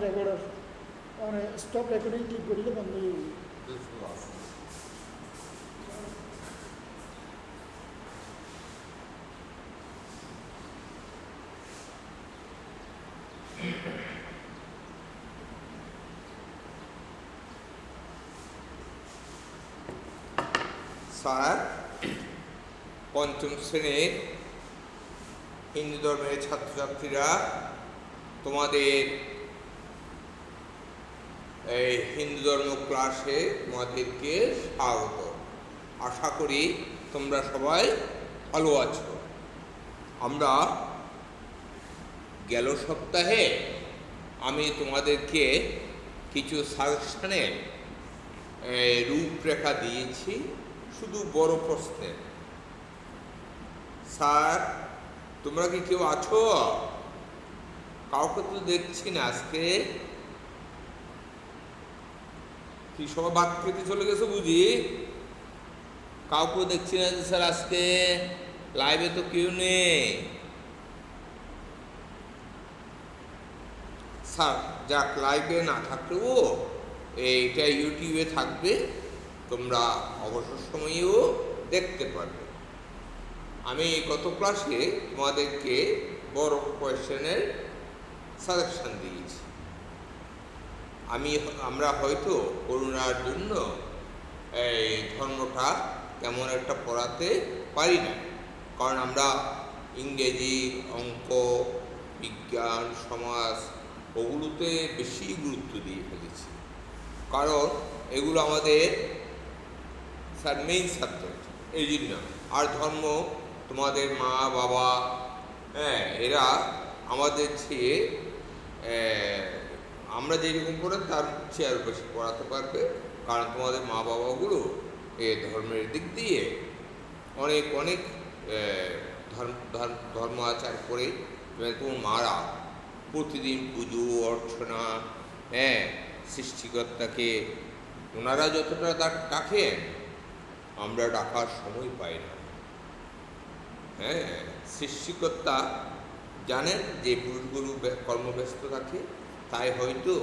Recorder মানে stop recording click করলে বন্ধ হয়ে যাবে। স্যার, পঞ্চম শ্রেণীর হিন্দু ধর্মের ছাত্রছাত্রীরা, তোমাদের এই হিন্দু ধর্ম ক্লাসে তোমাদেরকে স্বাগত। আশা করি তোমরা সবাই ভালো আছো। আমরা গেল সপ্তাহে আমি তোমাদেরকে কিছু সাজেশনের রূপরেখা দিয়েছি, শুধু বড় প্রশ্নের। স্যার, তোমরা কি কেউ আছো? কাউকে তো দেখছি না আজকে। কি সবাই ভাত খেতে চলে গেছে বুঝি? কাউকে দেখছি না যে স্যার আজকে লাইভে তো কেউ নেই। স্যার যাক, লাইভে না থাকলেও এইটা ইউটিউবে থাকবে, তোমরা অবসর সময়েও দেখতে পারবে। আমি গত ক্লাসে তোমাদেরকে বড় কোয়েশ্চেনের সাজেশন দিয়েছি। আমরা হয়তো করোনার জন্য এই ধর্মটা তেমন একটা পড়াতে পারি না, কারণ আমরা ইংরেজি, অঙ্ক, বিজ্ঞান, সমাজ ওগুলোতে বেশি গুরুত্ব দিয়ে ফেলেছি, কারণ এগুলো আমাদের স্যার মেইন সাবজেক্ট। এই জন্য আর ধর্ম তোমাদের মা বাবা, এরা আমাদের চেয়ে আমরা যেরকম করে তার চেয়ে আরও বেশি পড়াতে পারবে, কারণ তোমাদের মা বাবাগুলো এ ধর্মের দিক দিয়ে অনেক অনেক ধর্ম আচার করে। তোমার মারা প্রতিদিন পুজো অর্চনা, সৃষ্টিকর্তাকে ওনারা যতটা ডাকেন আমরা ডাকার সময় পাই না। সৃষ্টিকর্তা জানেন যে পুরুষগুলো কর্মব্যস্ত থাকে, তাই হয়তো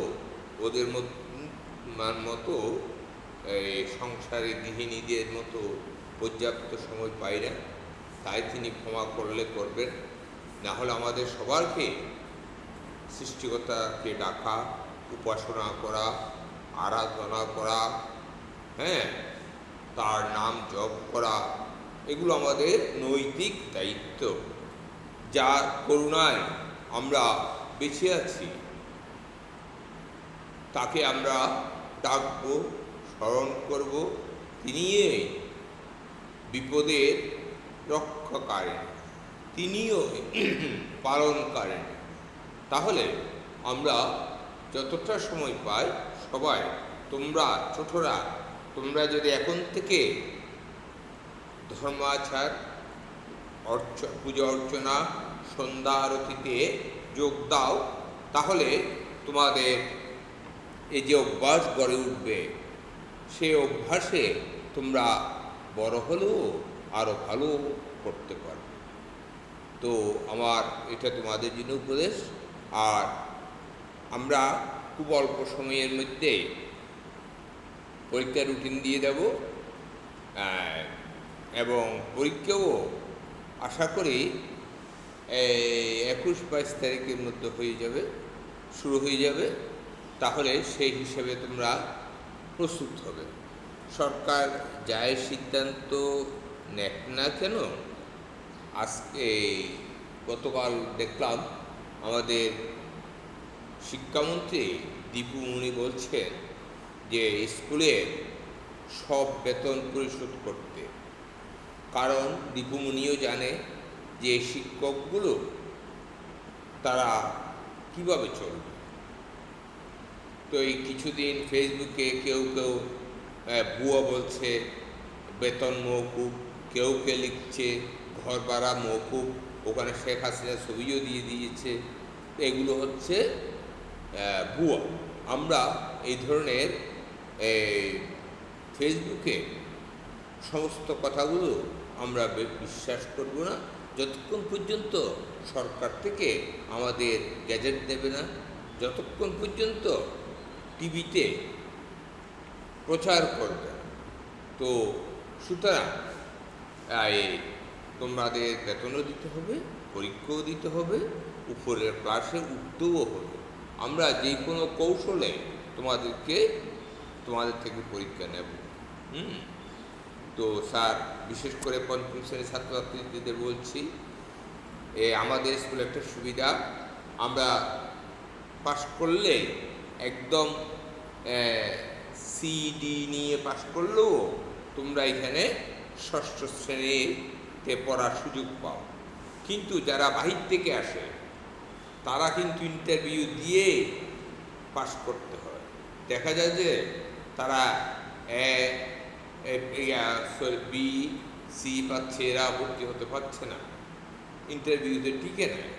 ওদের মতো এই সংসারে গৃহিণীদের মতো পর্যাপ্ত সময় পাই না, তাই তিনি ক্ষমা করলে করবেন। না হলে আমাদের সবারকে সৃষ্টিকর্তাকে ডাকা, উপাসনা করা, আরাধনা করা, তার নাম জপ করা, এগুলো আমাদের নৈতিক দায়িত্ব। যার করুণায় আমরা বেঁচে আছি, তাকে আমরা ডাকব, স্মরণ করব। তিনি বিপদের রক্ষা করেন, তিনিও পালন করেন। তাহলে আমরা যতটা সময় পাই সবাই, তোমরা ছোটরা, তোমরা যদি এখন থেকে ধর্মাচার, পূজা অর্চনা, সন্ধ্যা আরতিতে যোগ দাও, তাহলে তোমাদের এই যে অভ্যাস গড়ে উঠবে, সেই অভ্যাসে তোমরা বড় হলেও আরও ভালো করতে পারবে। তো আমার এটা তোমাদের জন্য উপদেশ। আর আমরা খুব অল্প সময়ের মধ্যে পরীক্ষার রুটিন দিয়ে দেব, এবং পরীক্ষাও আশা করি 21-22 তারিখের মধ্যে শুরু হয়ে যাবে। তাহলে সেই হিসেবে তোমরা প্রস্তুত হবে। সরকার যাই সিদ্ধান্ত নেক না কেন, আজকে গতকাল দেখলাম আমাদের শিক্ষামন্ত্রী দীপু মনি বলছেন যে স্কুলে সব বেতন পরিশোধ করতে, কারণ দীপু মনিও জানে যে শিক্ষকগুলো তারা কিভাবে চলবে। তো এই কিছুদিন ফেসবুকে কেউ ভুয়া বলছে বেতন মওকুফ, কেউ লিখছে ঘর ভাড়া মওকুফ, ওখানে শেখ হাসিনা ছবিও দিয়ে দিয়েছে। এগুলো হচ্ছে ভুয়া। আমরা এই ধরনের ফেসবুকে সমস্ত কথাগুলো আমরা বিশ্বাস করব না, যতক্ষণ পর্যন্ত সরকার থেকে আমাদের গ্যাজেট দেবে না, যতক্ষণ পর্যন্ত টিভিতে প্রচার করবে। তো সুতরাং তোমাদের বেতনও দিতে হবে, পরীক্ষাও দিতে হবে, উপরের ক্লাসে উঠতেও হবে। আমরা যে কোনো কৌশলে তোমাদের থেকে পরীক্ষা নেব। তো স্যার, বিশেষ করে পঞ্চম শ্রেণীর ছাত্রছাত্রীদের বলছি, আমাদের স্কুলে একটা সুবিধা, আমরা পাশ করলে একদম সিডি নিয়ে পাশ করলেও তোমরা এখানে ষষ্ঠ শ্রেণীতে পড়ার সুযোগ পাও। কিন্তু যারা বাহির থেকে আসে তারা কিন্তু ইন্টারভিউ দিয়ে পাশ করতে হয়। দেখা যায় যে তারা বি সি পাচ্ছে, এরা ভর্তি হতে পারছে না, ইন্টারভিউতে টিকে নেয়।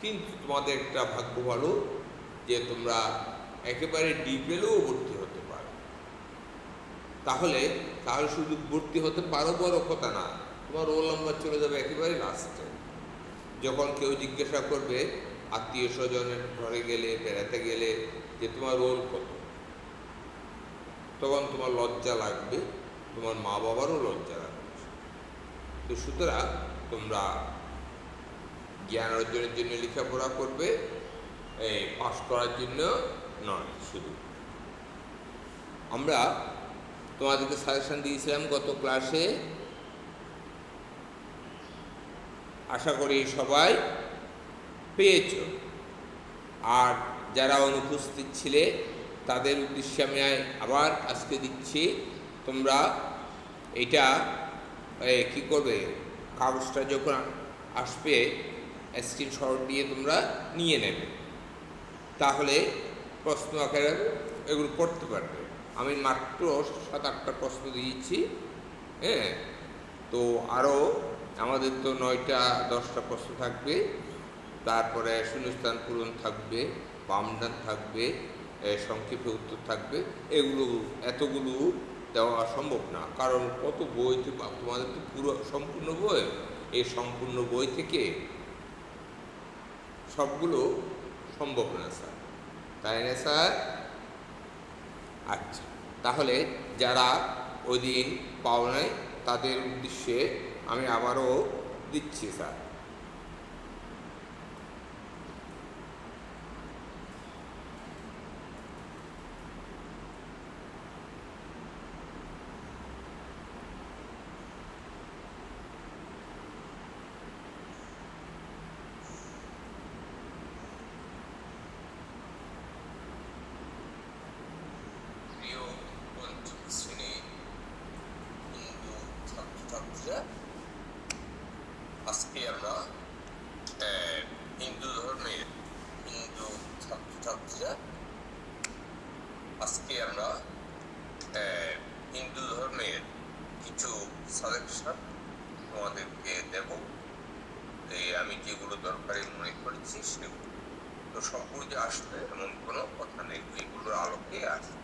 কিন্তু তোমাদের একটা ভাগ্য ভালো যে তোমরা একেবারে ডি পেলেও ভর্তি হতে পারো। তাহলে শুধু ভর্তি হতে পারো বড় কথা না, তোমার রোল নাম্বার চলে যাবে একেবারে লাস্টে। যখন কেউ জিজ্ঞাসা করবে আত্মীয় স্বজনের ঘরে গেলে, বেড়াতে গেলে, যে তোমার রোল কত, তখন তোমার লজ্জা লাগবে, তোমার মা বাবারও লজ্জা লাগবে। তো সুতরাং তোমরা জ্ঞান অর্জনের জন্য লেখাপড়া করবে, পাস করার জন্য নয়। শুধু আমরা তোমাদেরকে সাজেশন দিয়েছিলাম গত ক্লাসে, আশা করি সবাই পেয়েছ। আর যারা অনুপস্থিত ছিলে তাদের উদ্দেশ্যে আমি আবার আজকে দিচ্ছি, তোমরা এটা কি করবে, কাগজটা যখন আসবে স্ক্রিনশট দিয়ে তোমরা নিয়ে নেবে, তাহলে প্রশ্ন আকারে এগুলো পড়তে পারবে। আমি মাত্র 7-8টা প্রশ্ন দিয়েছি। তো আরও আমাদের তো 9-10টা প্রশ্ন থাকবে, তারপরে শূন্যস্থান পূরণ থাকবে, বামদান থাকবে, সংক্ষেপে উত্তর থাকবে। এতগুলো দেওয়া সম্ভব না, কারণ কত বই, তোমাদের তো পুরো সম্পূর্ণ বই, এই সম্পূর্ণ বই থেকে সবগুলো সম্ভব না স্যার, তাই না স্যার? আচ্ছা, তাহলে যারা ওই দিন পাও নাই তাদের উদ্দেশ্যে আমি আবারও দিচ্ছি স্যার। আজকে আমরা হিন্দু ধর্মের কিছু সাজেশন তোমাদেরকে দেব। আমি যেগুলো দরকারি মনে করেছি সেগুলো তো সম্পূর্ণ যে আসবে এমন কোনো কথা নেই, এগুলোর আলোকে আসবে।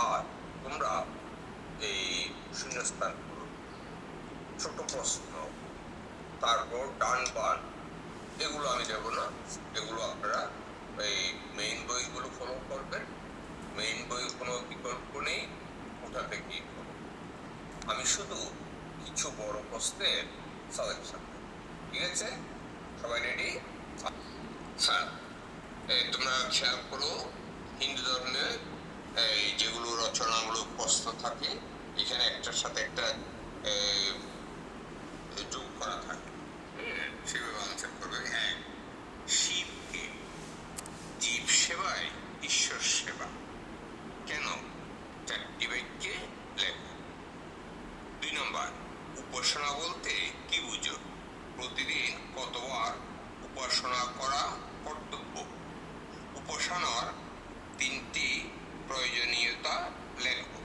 আর তোমরা এই শূন্যস্থান করো, ছোট প্রশ্ন, তারপর ডান বান, এগুলো আমি দেব না, এগুলো আপনারা এই মেইন বইগুলো ফলো করবেন। মেইন বই কোনো বিকল্প নেই, ওটা থেকেই করো। আমি শুধু কিছু বড় প্রশ্নের সাজেশন, ঠিক আছে? সবাই রেডি? স্যার, তোমরা খেয়াল করো, হিন্দু ধর্মের যেগুলো রচনামূলক প্রশ্ন থাকে এখানে একটার সাথে একটা যোগ করা থাকে, সেভাবে আনসার করবে। শিবকে জীব সেবায় ঈশ্বর সেবা কেন, 4টি বাক্যে লেখো। 2 নম্বর, উপাসনা বলতে কি বুঝো? প্রতিদিন কতবার উপাসনা করা কর্তব্য? উপাসনার 3টি প্রয়োজনীয়তা লেখো।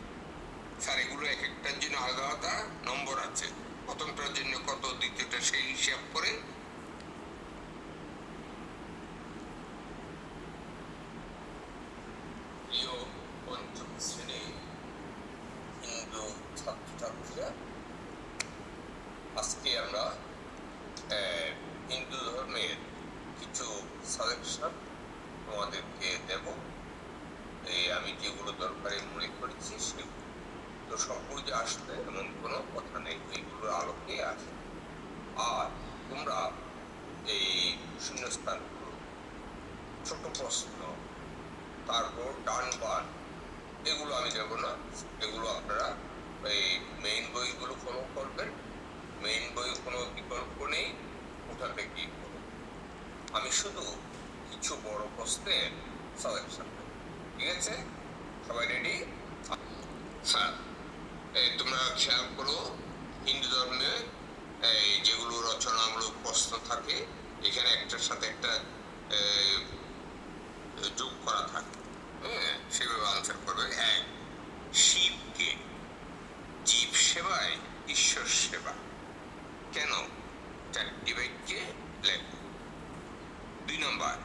স্যার, এগুলো এক একটার জন্য আলাদা আলাদা তোমরা এই শূন্যস্থান ছোট প্রশ্ন তারপর ডান বান এগুলো আমি দেব না, এগুলো আপনারা এই মেইন বইগুলো ফলো করবেন। মেইন বই কোনো বিকল্প নেই, ওটা থেকে আমি শুধু কিছু বড় প্রশ্নের সাজেশন দেব। ঠিক আছে, সবাই রেডি? হ্যাঁ, তোমরা খেয়াল করো, হিন্দু ধর্মে এই যেগুলো রচনামূলক প্রশ্ন থাকে এখানে একটার সাথে একটা যোগ করা থাকে, হ্যাঁ, সেভাবে আনসার করবে। এক, শিবকে জীব সেবায় ঈশ্বর সেবা কেন? চারটি বাক্যে লেখো। 2 নম্বর,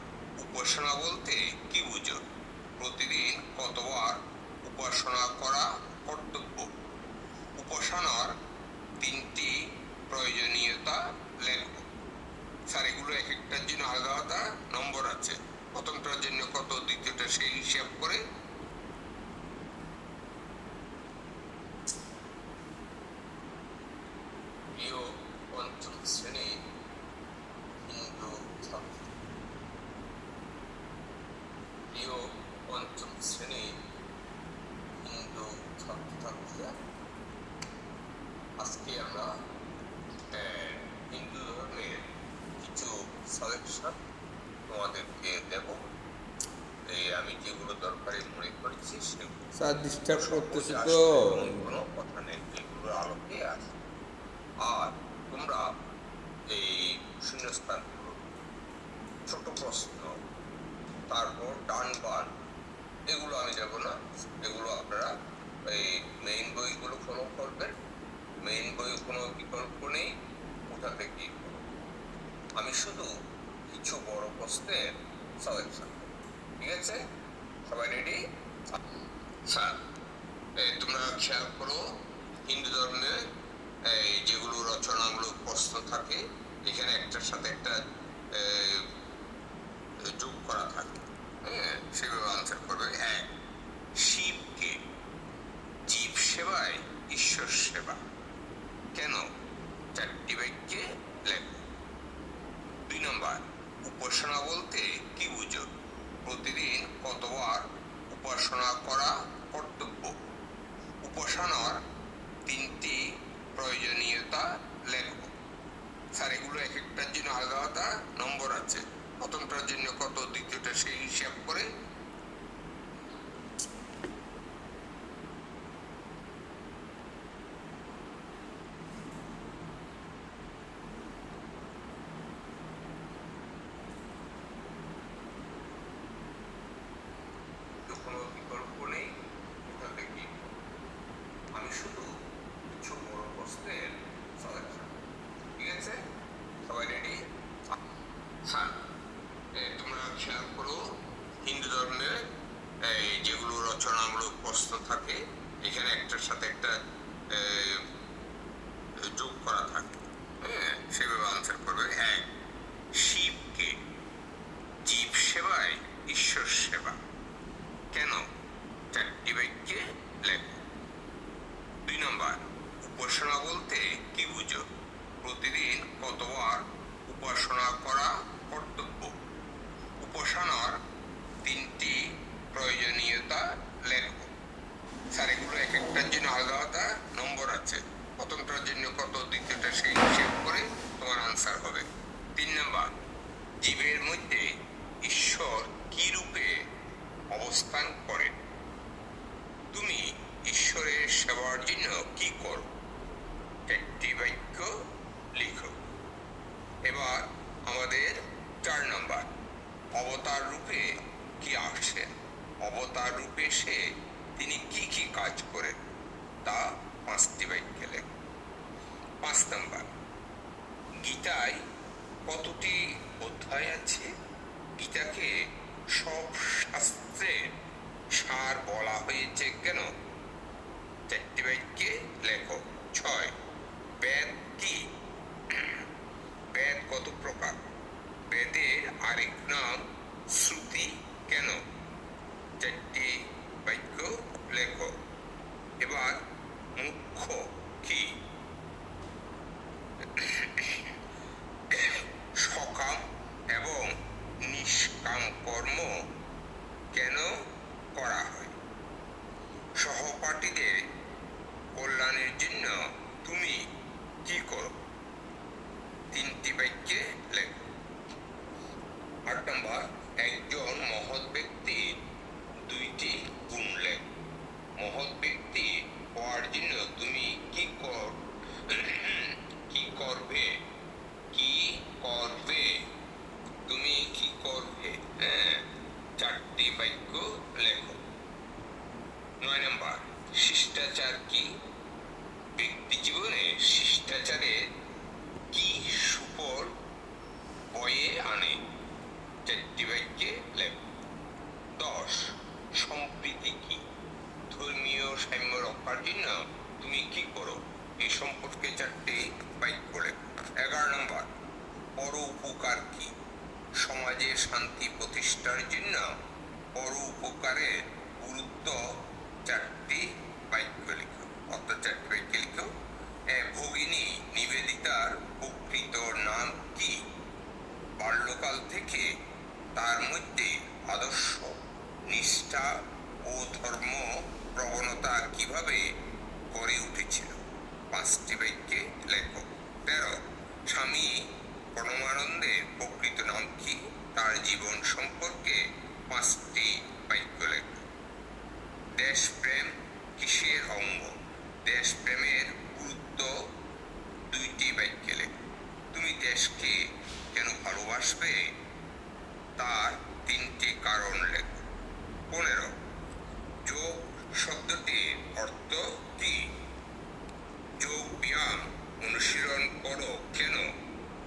উপাসনা বলতে কি বুঝো? প্রতিদিন কতবার উপাসনা করা কর্তব্য? উপাসনার 3টি প্রয়োজনীয়তা লেখো। স্যার এগুলো এক একটার জন্য আলাদা আলাদা নম্বর আছে, প্রথমটার জন্য কত, দ্বিতীয়টা সেই হিসাব করে। প্রিয় পঞ্চম শ্রেণী হিন্দু ছাত্র, প্রিয় পঞ্চম শ্রেণী হিন্দু ছাত্রছাত্রীরা, আজকে আমরা হিন্দু ধর্মের কিছু সাজেশন তোমাদেরকে দেব। আমি যেগুলো দরকারি মনে করছি সেগুলো। স্যার ডিস্টার্ব করতেছে তো, কোনো কথা নেই, এগুলো আলোকে আছে। আর তোমরা এই শূন্যস্থান ছোট প্রশ্ন তারপর ডান বান এগুলো আমি দেব না, এগুলো আপনারা এই মেইন বইগুলো ফলো করবেন। মেইন বই কোনো বিকল্প নেই, ওটা থেকে আমি শুধু কিছু বড় প্রশ্নের সাজেশন। ঠিক আছে, সবাই রেডি? স্যার তোমরা খেয়াল করো, হিন্দু ধর্মে এই যেগুলো রচনামূলক প্রশ্ন থাকে এখানে একটার সাথে একটা যোগ করা থাকে, হ্যাঁ, সেভাবে আনসার করবে। এক, শিবকে জীব সেবায় ঈশ্বর সেবা কেন? চারটি বাক্যে লেখো। 2 নম্বর, উপাসনা বলতে কি বুঝো? প্রতিদিন কতবার উপাসনা করা কর্তব্য? উপাসনার 3টি প্রয়োজনীয়তা লেখো। স্যার এগুলো এক একটার জন্য আলাদা আলাদা নম্বর আছে, প্রথমটার জন্য কত, দ্বিতীয়টা সেই হিসাব করে। কোনো বিকল্প নেই, ওটা থেকে আমি শুধু কিছু বড় প্রশ্নের সাজেশন। ঠিক আছে, সবাই রেডি? হ্যাঁ, তোমরা খেয়াল করো, হিন্দু ধর্মে এই যেগুলো রচনামূলক প্রশ্ন থাকে এখানে একটার সাথে একটা যোগ করা থাকে, হ্যাঁ, সেভাবে আনসার করবে। এক, শিবকে জীব সেবায় ঈশ্বর সেবা কেন? চারটি বাক্যে লেখো। 2 নম্বর, উপাসনা বলতে কি বুঝো? প্রতিদিন কতবার উপাসনা করা কর্তব্য? উপাসনার 3টি প্রয়োজনীয়তা লেখো। স্যার এগুলো এক একটার জন্য আলাদা আলাদা নম্বর আছে, প্রথমটার জন্য কত, দ্বিতীয়টা সেই হিসেব করে তোমার আনসার হবে। 3 নম্বর, জীবের মধ্যে ঈশ্বর কি রূপে অবস্থান করেন? তুমি ঈশ্বরের সেবার জন্য কি করো? একটি বাক্য লিখো। এবার আমাদের 4 নম্বর, অবতার রূপে কি আসেন? অবতার রূপে এসে তিনি কি কি কাজ করেন তা 5টি বাক্যে লেখো। 5 নম্বর, গীতায় কতটি অধ্যায় আছে? গীতাকে সব শাস্ত্রের সার বলা হয়েছে কেন? 4টি বাক্যে লেখো। 6, বেদ কি? বেদ কত প্রকার? বেদের আরেক নাম শ্রুতি কেন? 4টি বাক্য লেখো। এবার মুখ্য কি? লেখো। 9 নম্বর, শিষ্টাচার কি? ব্যক্তি জীবনে শিষ্টাচারের কি সুফল বয়ে আনে? 4টি বাক্যে লেখো। 10, সম্প্রীতি কি? ধর্মীয় সাম্য রক্ষার জন্য তুমি কি করো? এই সম্পর্কে 4টি বাক্য লেখো। 11 নম্বর, পরোপকার কি? সমাজে শান্তি প্রতিষ্ঠার জন্য পরোপকারের গুরুত্ব 4টি বাক্য লিখো, অর্থাৎ 4টি বাক্য লিখো। ভগিনী নিবেদিতার প্রকৃত নাম কি? বাল্যকাল থেকে তার মধ্যে আদর্শ, নিষ্ঠা ও ধর্ম প্রবণতা কিভাবে গড়ে উঠেছিল? 5টি বাক্যে লেখো। 13, স্বামী পরমানন্দের প্রকৃত নাম কি? তার জীবন সম্পর্কে 5টি বাক্য লেখো। দেশপ্রেম কিসের অঙ্গ? দেশপ্রেমের গুরুত্ব 2টি বাক্যে লেখো। তুমি দেশকে কেন ভালোবাসবে? তার 3টি কারণ লেখো। 15, যোগ শব্দটির অর্থ কি? যোগ ব্যায়াম অনুশীলন করো কেন?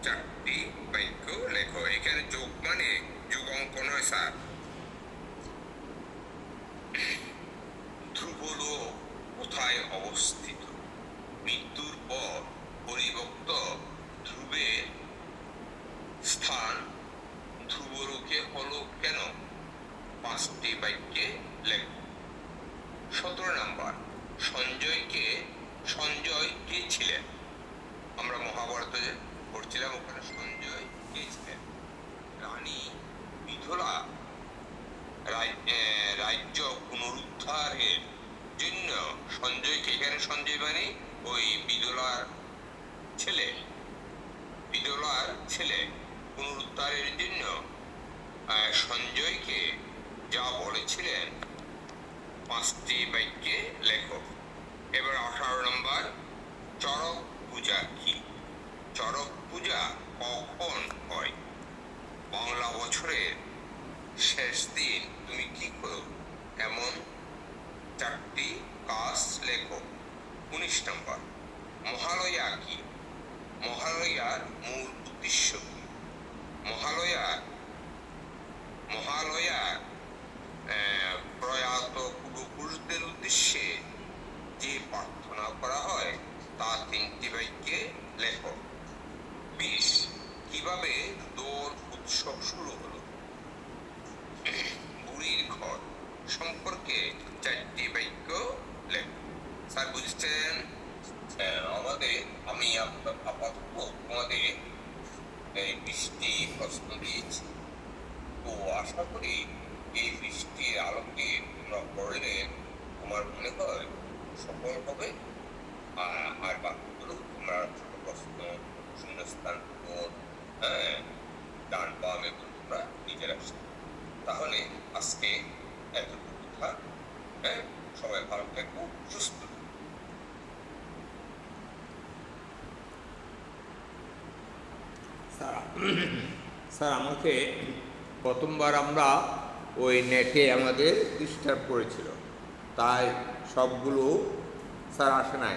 4টি বাক্য লেখো। এখানে যোগ মানে যোগ অঙ্ক নয় স্যার। ধ্রুবলোক কোথায় অবস্থিত? মৃত্যুর পর পরিবক্ত ধ্রুবের স্থান ধ্রুবলোকে হলো কেন? 5টি বাক্যে লেখো। 17 নম্বর, সঞ্জয় কে ছিলেন? আমরা মহাভারতে পড়ছিলাম, ওখানে সঞ্জয় কে ছিলেন? রানী বিধলা রাজ্য পুনরুদ্ধারের জন্য সঞ্জয়কে, এখানে সঞ্জয় মানে ওই বিধলার ছেলে পুনরুদ্ধারের জন্য সঞ্জয়কে যা বলেছিলেন 5টি বাক্যে লেখো। এবার 18 নম্বর, চড়ক পূজা কি? চড়ক পূজা কখন হয়? বাংলা বছরের শেষ দিন তুমি কি করো? এমন 4টি কাজ লেখো। 19 নম্বর, মহালয়া কি? মহালয়ার মূল উদ্দেশ্য কি? মহালয়ার প্রয়াত পূর্বপুরুষদের উদ্দেশ্যে যে প্রার্থনা করা হয় তা 3টি বাক্যে লেখো। 20, কিভাবে দোল উৎসব শুরু হলো? বুড়ির ঘর সম্পর্কে 4টি বাক্য লেখো। স্যার বুঝছেন? আমি আপাতত তোমাদের এই 20টি প্রশ্ন দিয়েছি, তো আশা করি এই 20টির আলোকে তোমরা পড়লে আমার মনে হয় সফল হবে। আর বাকিগুলো তোমরা ছোট প্রশ্ন, শূন্যস্থান পূরণ, ডান বাম এবং তোমরা নিজেরা শিখো। তাহলে আজকে এতটুকু থাক। সবাই ভালো থাকবো, সুস্থ থাকবো। স্যার আমাকে প্রথমবার আমরা ওই নেটে আমাদের ডিস্টার্ব করেছিল, তাই সবগুলো স্যার আসে নাই।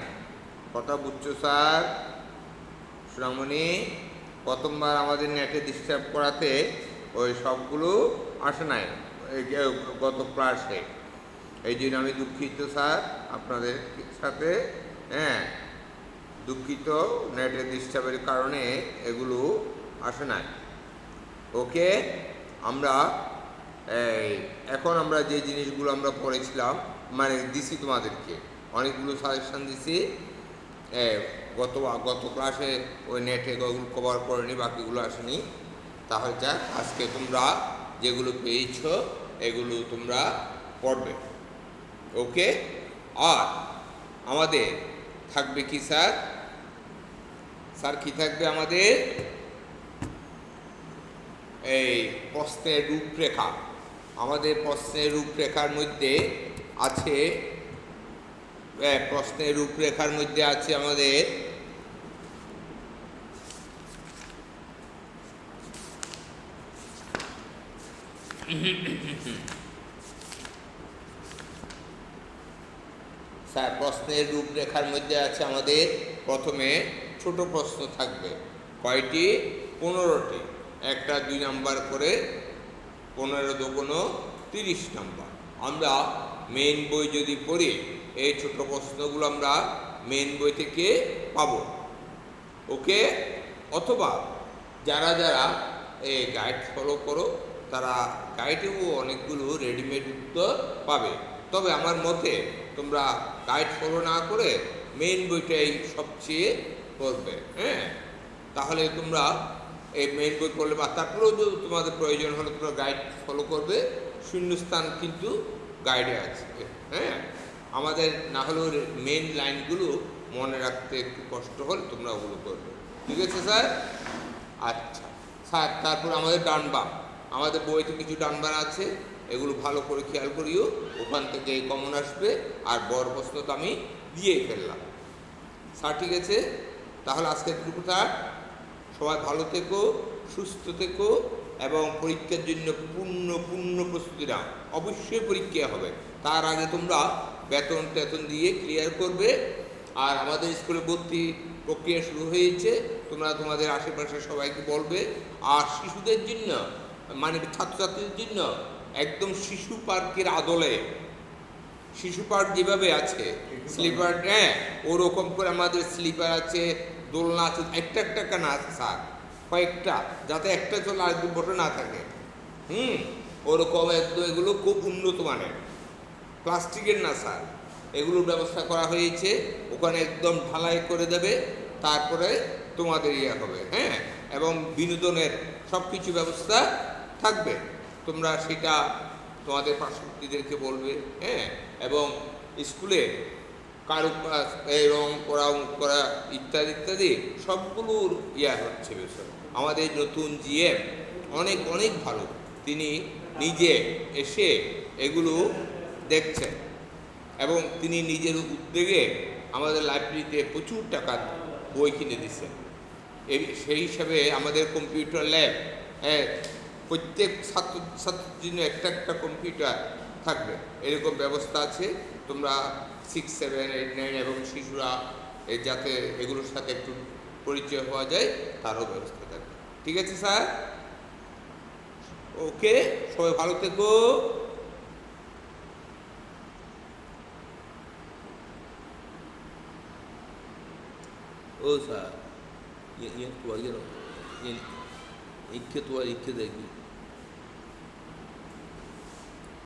কথা বুঝছো স্যার? সুরামণি, প্রথমবার আমাদের নেটে ডিস্টার্ব করাতে ওই সবগুলো আসে নাই গত ক্লাসে। এই জন্য আমি দুঃখিত স্যার আপনাদের সাথে। দুঃখিত, নেটের ডিস্টার্বের কারণে এগুলো আসে নাই। ওকে, আমরা এখন আমরা যে জিনিসগুলো আমরা পড়েছিলাম মানে দিছি তোমাদেরকে, অনেকগুলো সাজেশন দিছি। গত ক্লাসে ওই নেটে ওগুলো কভার করেনি, বাকিগুলো আসেনি। তাহলে যাক, আজকে তোমরা যেগুলো পেয়েছ এগুলো তোমরা পড়বে। ওকে, আর আমাদের থাকবে কি স্যার? স্যার কি থাকবে আমাদের? এই প্রশ্নের রূপরেখা। আমাদের প্রশ্নের রূপরেখার মধ্যে আছে আমাদের স্যার প্রশ্নের রূপরেখার মধ্যে আছে আমাদের প্রথমে ছোট প্রশ্ন থাকবে কয়টি 15টি একটা 2 নাম্বার করে 15 দুগুণ 30 নাম্বার আমরা মেইন বই যদি পড়ি এই ছোট প্রশ্নগুলো আমরা মেইন বই থেকে পাবো ওকে অথবা যারা যারা এই গাইড ফলো করো তারা গাইডেও অনেকগুলো রেডিমেড উত্তর পাবে তবে আমার মতে তোমরা গাইড ফলো না করে মেইন বইটাই সবচেয়ে পড়বে হ্যাঁ তাহলে তোমরা এই মেইন বই পড়লে বা তারপরেও যদি তোমাদের প্রয়োজন হলে তোমরা গাইড ফলো করবে শূন্যস্থান কিন্তু গাইডে আছে হ্যাঁ আমাদের না হলেও মেইন লাইনগুলো মনে রাখতে একটু কষ্ট হলে তোমরা ওগুলো করবে ঠিক আছে স্যার আচ্ছা স্যার তারপর আমাদের ডান বাম আমাদের বইতে কিছু ডান বাম আছে এগুলো ভালো করে খেয়াল করিও ওখান থেকে কমন আসবে আর বড় প্রশ্ন তো আমি দিয়েই ফেললাম স্যার ঠিক আছে তাহলে আজকে কথা সবাই ভালো থেকো সুস্থ থেকো এবং পরীক্ষার জন্য পূর্ণ প্রস্তুতি নাও অবশ্যই পরীক্ষা হবে তার আগে তোমরা বেতন দিয়ে ক্লিয়ার করবে আর আমাদের স্কুলে ভর্তি প্রক্রিয়া শুরু হয়েছে তোমরা তোমাদের আশেপাশে সবাইকে বলবে আর শিশুদের জন্য মানে ছাত্রছাত্রীদের জন্য একদম শিশু পার্কের আদলে শিশু পার্ক যেভাবে আছে স্লিপার হ্যাঁ ওরকম করে আমাদের স্লিপার আছে দোলনা আছে একটা না আছে স্যার কয়েকটা যাতে একটা চলে আর দুটো না থাকে ওরকম একদম এগুলো খুব উন্নত মানের প্লাস্টিকের না স্যার এগুলোর ব্যবস্থা করা হয়েছে ওখানে একদম ঢালাই করে দেবে তারপরে তোমাদের হবে হ্যাঁ এবং বিনোদনের সব কিছু ব্যবস্থা থাকবে তোমরা সেটা তোমাদের পার্শ্ববর্তীদেরকে বলবে হ্যাঁ এবং স্কুলে কারুকাজ এই রং করা ইত্যাদি সবগুলোর হচ্ছে বিষয় আমাদের নতুন জিএম অনেক ভালো তিনি নিজে এসে এগুলো দেখছেন এবং তিনি নিজের উদ্যোগে আমাদের লাইব্রেরিতে প্রচুর টাকা বই কিনে দিচ্ছেন সেই হিসাবে আমাদের কম্পিউটার ল্যাব প্রত্যেক ছাত্রের জন্য একটা কম্পিউটার থাকবে এরকম ব্যবস্থা আছে তোমরা 6, 7, 8, 9 এবং শিশুরা যাতে এগুলোর সাথে একটু পরিচয় হওয়া যায় তারও ব্যবস্থা থাকবে ঠিক আছে স্যার ওকে সবাই ভালো থেকো ও স্যার ইয়ে তো ইয়ে ইকে তো ইকে দেখি